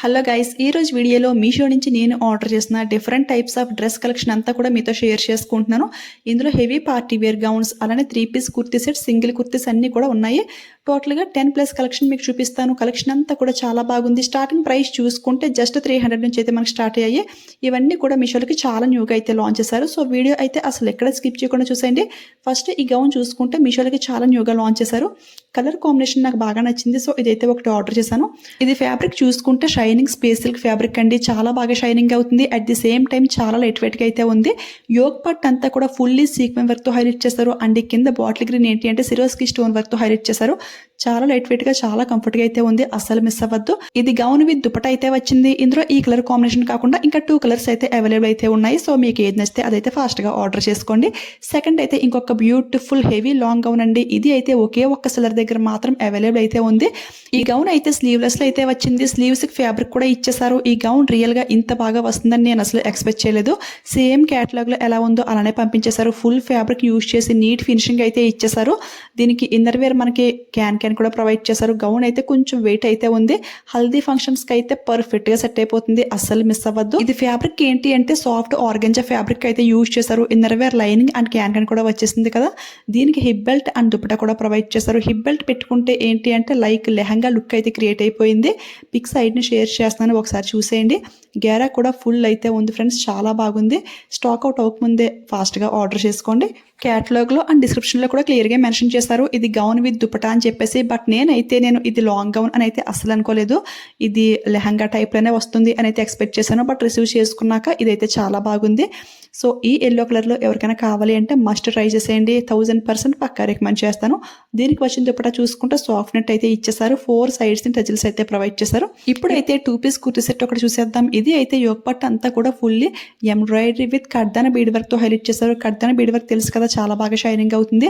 Hello guys, ఈ రోజు వీడియోలో మీషో నుంచి నేను ఆర్డర్ చేసిన different types of dress collection అంతా కూడా మీతో షేర్ చేసుకుంటున్నాను. ఇందులో హెవీ పార్టీ వేర్ గౌన్స్, అలానే 3 piece kurti set, single kurtis అన్నీ కూడా ఉన్నాయి. టోటల్గా 10+ కలెక్షన్ మీకు చూపిస్తాను. కలెక్షన్ అంతా కూడా చాలా బాగుంది. స్టార్టింగ్ ప్రైస్ చూసుకుంటే జస్ట్ 300 నుంచి అయితే మనకి స్టార్ట్ అయ్యాయి. ఇవన్నీ కూడా మీషోలోకి చాలా న్యూగా అయితే లాంచ్ చేశారు. సో వీడియో అయితే అసలు ఎక్కడ స్కిప్ చేయకుండా చూసేయండి. ఫస్ట్ ఈ గౌన్ చూసుకుంటే మీషోలోకి చాలా న్యూగా లాంచ్ చేశారు. కలర్ కాంబినేషన్ నాకు బాగా నచ్చింది. సో ఇదైతే ఒకటి ఆర్డర్ చేశాను. ఇది ఫ్యాబ్రిక్ చూసుకుంటే షైనింగ్ స్పేస్ సిల్క్ ఫ్యాబ్రిక్ అండి. చాలా బాగా షైనింగ్ అవుతుంది. అట్ ది సేమ్ టైం చాలా లైట్ వెయిట్గా అయితే ఉంది. యోగ్ పట్ అంతా కూడా ఫుల్లీ సీక్వెన్ వర్క్తో హైలైట్ చేశారు. అండ్ కింద బాటిల్ గ్రీన్ ఏంటి అంటే సిరోస్కి స్టోన్ వర్క్తో హైలైట్ చేశారు. చాలా లైట్ వెయిట్ గా చాలా కంఫర్ట్ గా అయితే ఉంది. అసలు మిస్ అవ్వద్దు. ఇది గౌన్ విత్ దుపట్టా అయితే వచ్చింది. ఇందులో ఈ కలర్ కాంబినేషన్ కాకుండా ఇంకా 2 కలర్స్ అయితే అవైలబుల్ అయితే ఉన్నాయి. సో మీకు ఏది నచ్చితే అదైతే ఫాస్ట్ గా ఆర్డర్ చేసుకోండి. సెకండ్ అయితే ఇంకొక బ్యూటిఫుల్ హెవీ లాంగ్ గౌన్ అండి. ఇది అయితే ఒకే ఒక్క సెలర్ దగ్గర మాత్రం అవైలబుల్ అయితే ఉంది. ఈ గౌన్ అయితే స్లీవ్లెస్ లో అయితే వచ్చింది. స్లీవ్స్ కి ఫ్యాబ్రిక్ కూడా ఇచ్చేసారు. ఈ గౌన్ రియల్ గా ఇంత బాగా వస్తుందని నేను అసలు ఎక్స్పెక్ట్ చేయలేదు. సేమ్ క్యాటలాగ్ లో ఎలా ఉందో అలానే పంపించేశారు. ఫుల్ ఫ్యాబ్రిక్ యూజ్ చేసి నీట్ ఫినిషింగ్ అయితే ఇచ్చేసారు. దీనికి ఇన్నర్ వేర్ మనకి క్యాన్ కూడా ప్రొవైడ్ చేశారు. గౌన్ అయితే కొంచెం వెయిట్ అయితే ఉంది. హల్దీ ఫంక్షన్స్ కి అయితే పర్ఫెక్ట్ గా సెట్ అయిపోతుంది. అస్సలు మిస్ అవ్వద్దు. ఇది ఫ్యాబ్రిక్ ఏంటి అంటే సాఫ్ట్ ఆర్గంజా ఫ్యాబ్రిక్ అయితే యూజ్ చేశారు. Inner wear lining and can కూడా వచ్చేసింది కదా. దీనికి హిప్ బెల్ట్ అండ్ దుపట్టా కూడా ప్రొవైడ్ చేశారు. హిప్ బెల్ట్ పెట్టుకుంటే ఏంటి అంటే లైక్ లెహంగా లుక్ అయితే క్రియేట్ అయిపోయింది. పిక్ సైడ్ ని షేర్ చేస్తున్నాను, ఒకసారి చూసేయండి. గేరా కూడా ఫుల్ అయితే ఉంది ఫ్రెండ్స్. చాలా బాగుంది. స్టాక్ అవుట్ అవ్వకముందే ఫాస్ట్ గా ఆర్డర్ చేసుకోండి. క్యాటలాగ్ లో అండ్ డిస్క్రిప్షన్ లో కూడా క్లియర్ గా మెన్షన్ చేశారు ఇది గౌన్ విత్ దుపట్టా అని చెప్పేసి. బట్ నేను ఇది లాంగ్ గౌన్ అని అయితే అసలు అనుకోలేదు. ఇది లెహంగా టైప్ లోనే వస్తుంది అని అయితే ఎక్స్పెక్ట్ చేశాను. బట్ రిసీవ్ చేసుకున్నాక ఇదైతే చాలా బాగుంది. సో ఈ ఎల్లో కలర్ లో ఎవరికైనా కావాలి అంటే మస్ట్ ట్రై చేసేయండి. 1000% పక్కా రికమెండ్ చేస్తాను. దీనికి వచ్చిన దుపట్టా చూసుకుంటే సాఫ్ట్ నెట్ అయితే ఇచ్చేసారు. 4 సైడ్స్ ని టజిల్స్ అయితే ప్రొవైడ్ చేశారు. ఇప్పుడైతే 2 పీస్ కుర్తీ సెట్ ఒకటి చూసేద్దాం. ఇది అయితే యోగ్ పట్టు అంతా కూడా ఫుల్లీ ఎంబ్రాయిడరీ విత్ కడ్దాన బీడ్ వర్క్ తో హైలైట్ చేశారు. కడ్దాన బీడ్ వర్క్ తెలుసు కదా, చాలా బాగా షైనింగ్ అవుతుంది.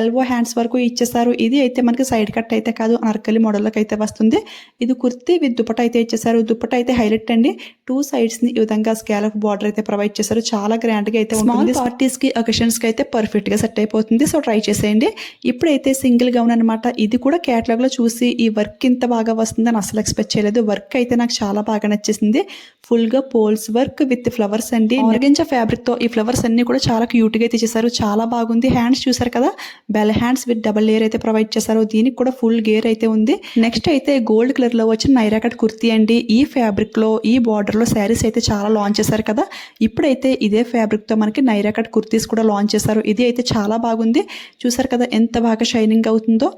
ఎల్బో హ్యాండ్స్ వరకు ఇచ్చేసారు. ఇది అయితే మనకి సైడ్ కట్ అయితే కాదు, అనార్కలి మోడల్లోకి అయితే వస్తుంది. ఇది కుర్తీ విత్ దుపట్టా అయితే ఇచ్చేసారు. దుపట్టా అయితే హైలైట్ అండి. 2 సైడ్స్ ని ఈ విధంగా స్కాలప్ బార్డర్ అయితే ప్రొవైడ్ చేశారు. చాలా గ్రాండ్ గా అయితే ఉంటుంది. పార్టీస్ కి అకేషన్స్ కి అయితే పర్ఫెక్ట్ గా సెట్ అయిపోతుంది. సో ట్రై చేసేయండి. ఇప్పుడైతే సింగిల్ గౌన్ అనమాట. ఇది కూడా క్యాటలాగ్ లో చూసి ఈ వర్క్ ఇంత బాగా వస్తుందని అసలు ఎక్స్పెక్ట్ చేయలేదు. వర్క్ అయితే నాకు చాలా బాగా నచ్చేసింది. ఫుల్ గా పోల్స్ వర్క్ విత్ ఫ్లవర్స్ అండి. ఆర్గంజా ఫ్యాబ్రిక్ తో ఈ ఫ్లవర్స్ అన్ని కూడా చాలా క్యూట్ గా అయితే చేశారు. చాలా బాగుంది. హ్యాండ్స్ చూసారు కదా, bell hands with double layer అయితే ప్రొవైడ్ చేశారు. దీనికి కూడా ఫుల్ గేర్ అయితే ఉంది. నెక్స్ట్ అయితే గోల్డ్ కలర్ లో వచ్చిన నైరా కట్ కుర్తీ అండి. ఈ ఫ్యాబ్రిక్ లో ఈ బార్డర్ లో శారీస్ అయితే చాలా లాంచ్ చేశారు కదా. ఇప్పుడైతే ఇదే ఫ్యాబ్రిక్ తో మనకి నైరా కట్ కుర్తీస్ కూడా లాంచ్ చేశారు. ఇది అయితే చాలా బాగుంది. చూసారు కదా ఎంత బాగా షైనింగ్ అవుతుందో.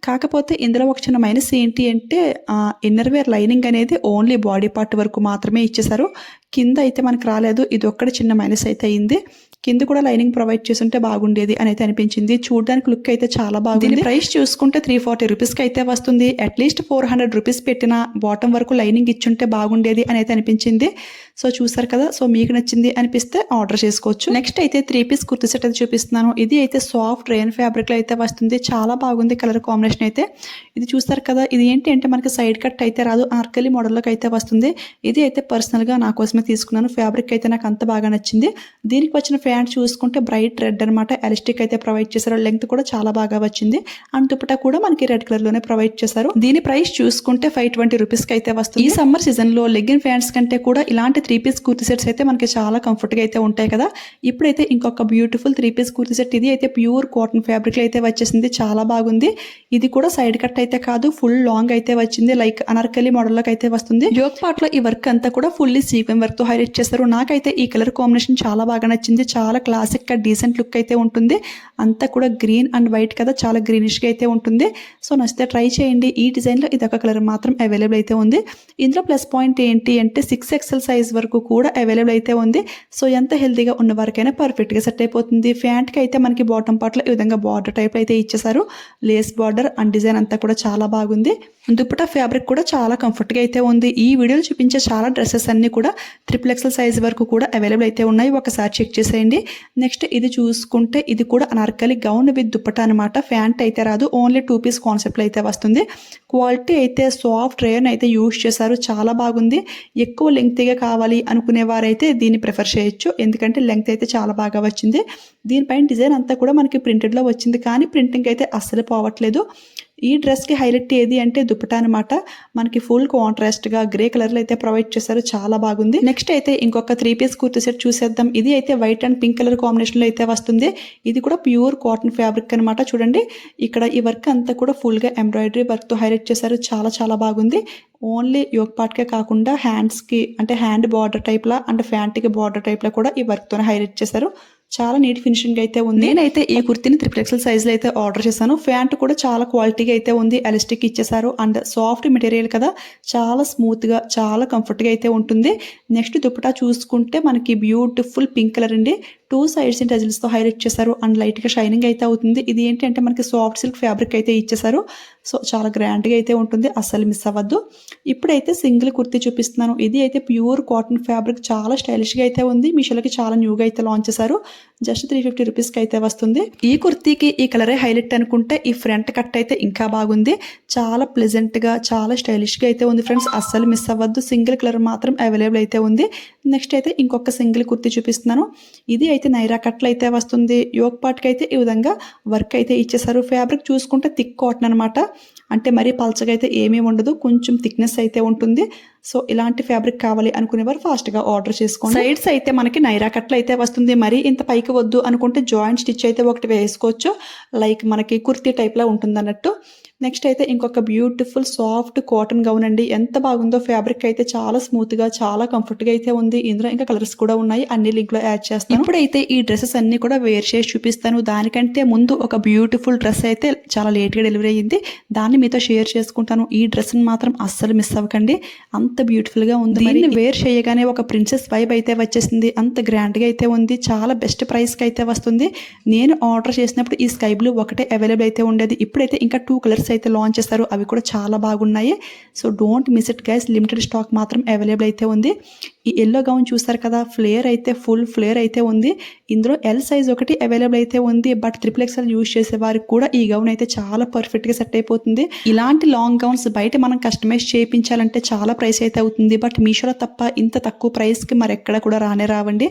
కాకపోతే ఇందులో ఒక చిన్న మైనస్ ఏంటి అంటే ఇన్నర్ వేర్ లైనింగ్ అనేది ఓన్లీ బాడీ పార్ట్ వరకు మాత్రమే ఇచ్చేసారు. కింద అయితే మనకు రాలేదు. ఇది ఒక్కటి చిన్న మైనస్ అయితే అయింది. కింద కూడా లైనింగ్ ప్రొవైడ్ చేస్తుంటే బాగుండేది అని అయితే అనిపించింది. చూడడానికి లుక్ అయితే చాలా బాగుంది. ప్రైస్ చూసుకుంటే 340 రూపీస్కి అయితే వస్తుంది. అట్లీస్ట్ 400 రూపీస్ పెట్టిన బాటమ్ వరకు లైనింగ్ ఇచ్చుంటే బాగుండేది అని అయితే అనిపించింది. సో చూసారు కదా. సో మీకు నచ్చింది అనిపిస్తే ఆర్డర్ చేసుకోవచ్చు. నెక్స్ట్ అయితే 3 పీస్ కుర్తీ సెట్ అయితే చూపిస్తున్నాను. ఇది అయితే సాఫ్ట్ రేయన్ ఫ్యాబ్రిక్ లో అయితే వస్తుంది. చాలా బాగుంది కలర్ కాంబినేషన్ అయితే. ఇది చూస్తారు కదా. ఇది ఏంటి అంటే మనకి సైడ్ కట్ అయితే రాదు, ఆర్కలి మోడల్లోకి అయితే వస్తుంది. ఇది అయితే పర్సనల్ గా నా కోసమే తీసుకున్నాను. ఫ్యాబ్రిక్ అయితే నాకు అంత బాగా నచ్చింది. దీనికి వచ్చిన ప్యాంట్ చూసుకుంటే బ్రైట్ రెడ్ అనమాట. ఎలాస్టిక్ అయితే ప్రొవైడ్ చేశారు. లెంగ్త్ కూడా చాలా బాగా వచ్చింది. అండ్ దుపట్టా కూడా మనకి రెడ్ కలర్ లోనే ప్రొవైడ్ చేశారు. దీని ప్రైస్ చూసుకుంటే 520 రూపీస్ కి అయితే వస్తుంది. ఈ సమ్మర్ సీజన్ లో లెగ్గిన్ ప్యాంట్స్ కంటే కూడా ఇలాంటి 3 పీస్ కుర్తీ సెట్స్ అయితే మనకి చాలా కంఫర్ట్ గా అయితే ఉంటాయి కదా. ఇప్పుడైతే ఇంకొక బ్యూటిఫుల్ 3 పీస్ కుర్తీ సెట్. ఇది అయితే ప్యూర్ కాటన్ ఫ్యాబ్రిక్ లో అయితే వచ్చేసింది. చాలా బాగుంది. ఇది కూడా సైడ్ కట్ అయితే కాదు, ఫుల్ లాంగ్ అయితే వచ్చింది. లైక్ అనార్కలి మోడల్ లోకి అయితే వస్తుంది. యోగ్ పార్ట్ లో ఈ వర్క్ అంతా కూడా ఫుల్లీ సీక్వెన్ వర్క్ తో హైలైట్ చేశారు. నాకైతే ఈ కలర్ కాంబినేషన్ చాలా బాగా నచ్చింది. చాలా క్లాసిక్ గా డీసెంట్ లుక్ అయితే ఉంటుంది. అంతా కూడా గ్రీన్ అండ్ వైట్ కదా, చాలా గ్రీనిష్ గా అయితే ఉంటుంది. సో నచ్చితే ట్రై చేయండి. ఈ డిజైన్ లో ఇదొక కలర్ మాత్రం అవైలబుల్ అయితే ఉంది. ఇందులో ప్లస్ పాయింట్ ఏంటి అంటే 6XL సైజ్ వరకు కూడా అవైలబుల్ అయితే ఉంది. సో ఎంత హెల్తీగా ఉన్న వారికైనా పర్ఫెక్ట్ గా సెట్ అయిపోతుంది. ప్యాంట్ కి అయితే మనకి బాటమ్ పార్ట్ లో ఈ విధంగా బార్డర్ టైప్ అయితే ఇచ్చేసారు. లేస్ బార్డర్ అండ్ డిజైన్ అంతా కూడా చాలా బాగుంది. దుపట్టా ఫ్యాబ్రిక్ కూడా చాలా కంఫర్ట్ గా అయితే ఉంది. ఈ వీడియోలో చూపించే చాలా డ్రెస్సెస్ అన్ని కూడా 3XL సైజ్ వరకు కూడా అవైలబుల్ అయితే ఉన్నాయి. ఒకసారి చెక్ చేసేయండి. నెక్స్ట్ ఇది చూసుకుంటే ఇది కూడా అనార్కలి గౌన్ విత్ దుపట్టా అనమాట. ప్యాంట్ అయితే రాదు, ఓన్లీ 2 పీస్ కాన్సెప్ట్ లో అయితే వస్తుంది. క్వాలిటీ అయితే సాఫ్ట్ రేయన్ అయితే యూజ్ చేశారు. చాలా బాగుంది. ఎక్కువ లెంగ్త్గా కావాలి అనుకునే వారైతే దీన్ని ప్రిఫర్ చేయొచ్చు. ఎందుకంటే లెంగ్త్ అయితే చాలా బాగా వచ్చింది. దీనిపైన డిజైన్ అంతా కూడా మనకి ప్రింటెడ్ లో వచ్చింది, కానీ ప్రింటింగ్ అయితే అస్సలు పోవట్లేదు. ఈ డ్రెస్కి హైలైట్ ఏది అంటే దుపట్టా అనమాట. మనకి ఫుల్ కాంట్రాస్ట్గా గ్రే కలర్లో అయితే ప్రొవైడ్ చేశారు, చాలా బాగుంది. నెక్స్ట్ అయితే ఇంకొక 3 పీస్ కుర్తీ సెట్ చూసేద్దాం. ఇది అయితే వైట్ అండ్ పింక్ కలర్ కాంబినేషన్లో అయితే వస్తుంది. ఇది కూడా ప్యూర్ కాటన్ ఫ్యాబ్రిక్ అనమాట. చూడండి ఇక్కడ ఈ వర్క్ అంతా కూడా ఫుల్గా ఎంబ్రాయిడరీ వర్క్తో హైలైట్ చేశారు, చాలా చాలా బాగుంది. ఓన్లీ యోక్ పార్ట్కే కాకుండా హ్యాండ్స్కి అంటే హ్యాండ్ బార్డర్ టైప్లా అంటే ఫ్యాంట్కి బార్డర్ టైప్లో కూడా ఈ వర్క్తో హైలైట్ చేశారు. చాలా నీట్ ఫినిషింగ్ అయితే ఉంది. నేనైతే ఈ కుర్తీని 3XL సైజ్లో అయితే ఆర్డర్ చేశాను. ఫ్యాంట్ కూడా చాలా క్వాలిటీగా అయితే ఉంది, ఎలాస్టిక్ ఇచ్చేసారు అండ్ సాఫ్ట్ మెటీరియల్ కదా, చాలా స్మూత్గా చాలా కంఫర్ట్గా అయితే ఉంటుంది. నెక్స్ట్ దుపట్టా చూసుకుంటే మనకి బ్యూటిఫుల్ పింక్ కలర్ అండి. 2 సైడ్స్ టజిల్స్తో హైలైట్ చేశారు అండ్ లైట్గా షైనింగ్ అయితే అవుతుంది. ఇది ఏంటి అంటే మనకి సాఫ్ట్ సిల్క్ ఫ్యాబ్రిక్ అయితే ఇచ్చేసారు. సో చాలా గ్రాండ్గా అయితే ఉంటుంది, అస్సలు మిస్ అవ్వద్దు. ఇప్పుడైతే సింగిల్ కుర్తీ చూపిస్తున్నాను. ఇది అయితే ప్యూర్ కాటన్ ఫ్యాబ్రిక్, చాలా స్టైలిష్గా అయితే ఉంది. మీషోలోకి చాలా న్యూగా అయితే లాంచ్ చేశారు. జస్ట్ 350 రూపీస్కి అయితే వస్తుంది. ఈ కుర్తీకి ఈ కలరే హైలైట్ అనుకుంటే ఈ ఫ్రంట్ కట్ అయితే ఇంకా బాగుంది. చాలా ప్లెజెంట్గా చాలా స్టైలిష్గా అయితే ఉంది ఫ్రెండ్స్, అస్సలు మిస్ అవ్వద్దు. సింగిల్ కలర్ మాత్రం అవైలబుల్ అయితే ఉంది. నెక్స్ట్ అయితే ఇంకొక సింగిల్ కుర్తీ చూపిస్తున్నాను. ఇది అయితే నైరా కట్లు అయితే వస్తుంది. యోక్ పార్ట్కి అయితే ఈ విధంగా వర్క్ అయితే ఇచ్చేసారు. ఫ్యాబ్రిక్ చూసుకుంటే థిక్ కాటన్ అనమాట, అంటే మరీ పల్చగా అయితే ఏమీ ఉండదు, కొంచెం థిక్నెస్ అయితే ఉంటుంది. సో ఇలాంటి ఫ్యాబ్రిక్ కావాలి అనుకునేవారు ఫాస్ట్గా ఆర్డర్ చేసుకోండి. సైడ్స్ అయితే మనకి నైరా కట్లు అయితే వస్తుంది. మరి ఇంత పైకి వద్దు అనుకుంటే జాయింట్ స్టిచ్ అయితే ఒకటి వేసుకోవచ్చు, లైక్ మనకి కుర్తీ టైప్లో ఉంటుంది అన్నట్టు. నెక్స్ట్ అయితే ఇంకొక బ్యూటిఫుల్ సాఫ్ట్ కాటన్ గౌన్ అండి. ఎంత బాగుందో ఫ్యాబ్రిక్ అయితే, చాలా స్మూత్గా చాలా కంఫర్ట్గా అయితే ఉంది. ఇందులో ఇంకా కలర్స్ కూడా ఉన్నాయి, అన్ని లింక్లో యాడ్ చేస్తాను. ఇప్పుడైతే ఈ డ్రెస్సెస్ అన్ని కూడా వేర్ చేసి చూపిస్తాను. దానికంటే ముందు ఒక బ్యూటిఫుల్ డ్రెస్ అయితే చాలా లేట్గా డెలివరీ అయ్యింది, దాన్ని మీతో షేర్ చేసుకుంటాను. ఈ డ్రెస్ని మాత్రం అస్సలు మిస్ అవ్వకండి, అంత బ్యూటిఫుల్గా ఉంది. దీన్ని వేర్ చేయగానే ఒక ప్రిన్సెస్ వైబ్ అయితే వచ్చేసింది, అంత గ్రాండ్గా అయితే ఉంది. చాలా బెస్ట్ ప్రైస్కి అయితే వస్తుంది. నేను ఆర్డర్ చేసినప్పుడు ఈ స్కై బ్లూ ఒకటే అవైలబుల్ అయితే ఉండేది. ఇప్పుడైతే ఇంకా 2 కలర్స్ అయితే లాంచ్ చేస్తారు, అవి కూడా చాలా బాగున్నాయి. So don't miss it guys, limited stock మాత్రం అవైలబుల్ అయితే ఉంది. ఈ ఎల్లో గౌన్ చూస్తారు కదా, ఫ్లేర్ అయితే ఫుల్ ఫ్లేర్ అయితే ఉంది. ఇందులో ఎల్ సైజ్ ఒకటి అవైలబుల్ అయితే ఉంది, బట్ XXL యూజ్ చేసే వారికి కూడా ఈ గౌన్ అయితే చాలా పర్ఫెక్ట్గా సెట్ అయిపోతుంది. ఇలాంటి లాంగ్ గౌన్స్ బయట మనం కస్టమైజ్ చేయించాలంటే చాలా ప్రైస్ అయితే అవుతుంది, బట్ మీషోలో తప్ప ఇంత తక్కువ ప్రైస్కి మరి ఎక్కడ కూడా రావండి.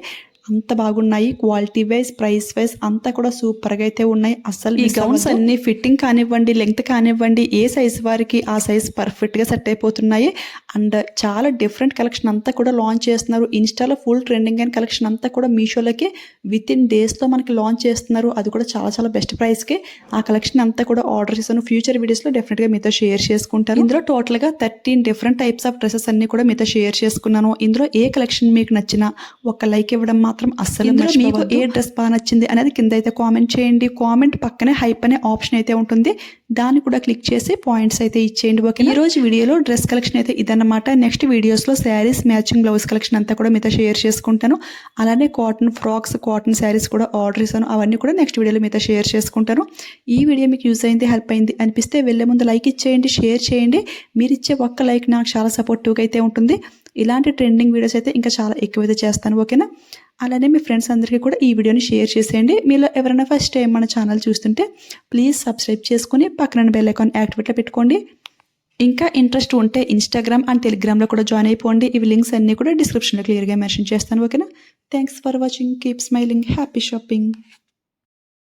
అంత బాగున్నాయి, క్వాలిటీ వైజ్ ప్రైస్ వైజ్ అంతా కూడా సూపర్గా అయితే ఉన్నాయి. అసలు ఈ గౌన్స్ అన్ని ఫిట్టింగ్ కానివ్వండి, లెంగ్త్ కానివ్వండి, ఏ సైజ్ వారికి ఆ సైజ్ పర్ఫెక్ట్గా సెట్ అయిపోతున్నాయి. అండ్ చాలా డిఫరెంట్ కలెక్షన్ అంతా కూడా లాంచ్ చేస్తున్నారు. ఇన్స్టాలో ఫుల్ ట్రెండింగ్ అయిన కలెక్షన్ అంతా కూడా మీషోలోకి విత్ ఇన్ డేస్లో మనకి లాంచ్ చేస్తున్నారు, అది కూడా చాలా చాలా బెస్ట్ ప్రైస్కి. ఆ కలెక్షన్ అంతా కూడా ఆర్డర్ చేశాను. ఫ్యూచర్ వీడియోస్లో డెఫినెట్గా మీతో షేర్ చేసుకుంటాను. ఇందులో టోటల్గా 13 డిఫరెంట్ టైప్స్ ఆఫ్ డ్రెస్సెస్ అన్ని కూడా మీతో షేర్ చేసుకున్నాను. ఇందులో ఏ కలెక్షన్ మీకు నచ్చినా ఒక లైక్ ఇవ్వడం మాత్రం అస్సలు మీకు ఏ డ్రెస్ బాగా నచ్చింది అనేది కింద అయితే కామెంట్ చేయండి. కామెంట్ పక్కనే హైప్ అనే ఆప్షన్ అయితే ఉంటుంది, దాన్ని కూడా క్లిక్ చేసి పాయింట్స్ అయితే ఇచ్చేయండి. ఓకే, ఈ రోజు వీడియోలో డ్రెస్ కలెక్షన్ అయితే ఇదన్నమాట. నెక్స్ట్ వీడియోస్లో శారీస్ మ్యాచింగ్ బ్లౌజ్ కలెక్షన్ అంతా కూడా మీతో షేర్ చేసుకుంటాను. అలానే కాటన్ ఫ్రాక్స్, కాటన్ శారీస్ కూడా ఆర్డర్ చేశాను, అవన్నీ కూడా నెక్స్ట్ వీడియోలో మీతో షేర్ చేసుకుంటాను. ఈ వీడియో మీకు యూజ్ అయింది, హెల్ప్ అయింది అనిపిస్తే వెళ్ళే ముందు లైక్ ఇచ్చేయండి, షేర్ చేయండి. మీరు ఇచ్చే ఒక్క లైక్ నాకు చాలా సపోర్టివ్గా అయితే ఉంటుంది. ఇలాంటి ట్రెండింగ్ వీడియోస్ అయితే ఇంకా చాలా ఎక్కువైతే చేస్తాను. ఓకేనా, అలానే మీ ఫ్రెండ్స్ అందరికీ కూడా ఈ వీడియోని షేర్ చేసేయండి. మీలో ఎవరైనా ఫస్ట్ టైం మన ఛానల్ చూస్తుంటే ప్లీజ్ సబ్స్క్రైబ్ చేసుకుని పక్కన బెల్ ఐకాన్ యాక్టివేట్లో పెట్టుకోండి. ఇంకా ఇంట్రెస్ట్ ఉంటే ఇన్స్టాగ్రామ్ అండ్ టెలిగ్రామ్లో కూడా జాయిన్ అయిపోండి. ఇవి లింక్స్ అన్నీ కూడా డిస్క్రిప్షన్లో క్లియర్గా మెన్షన్ చేస్తాను. ఓకేనా, thanks for watching, keep smiling, happy shopping.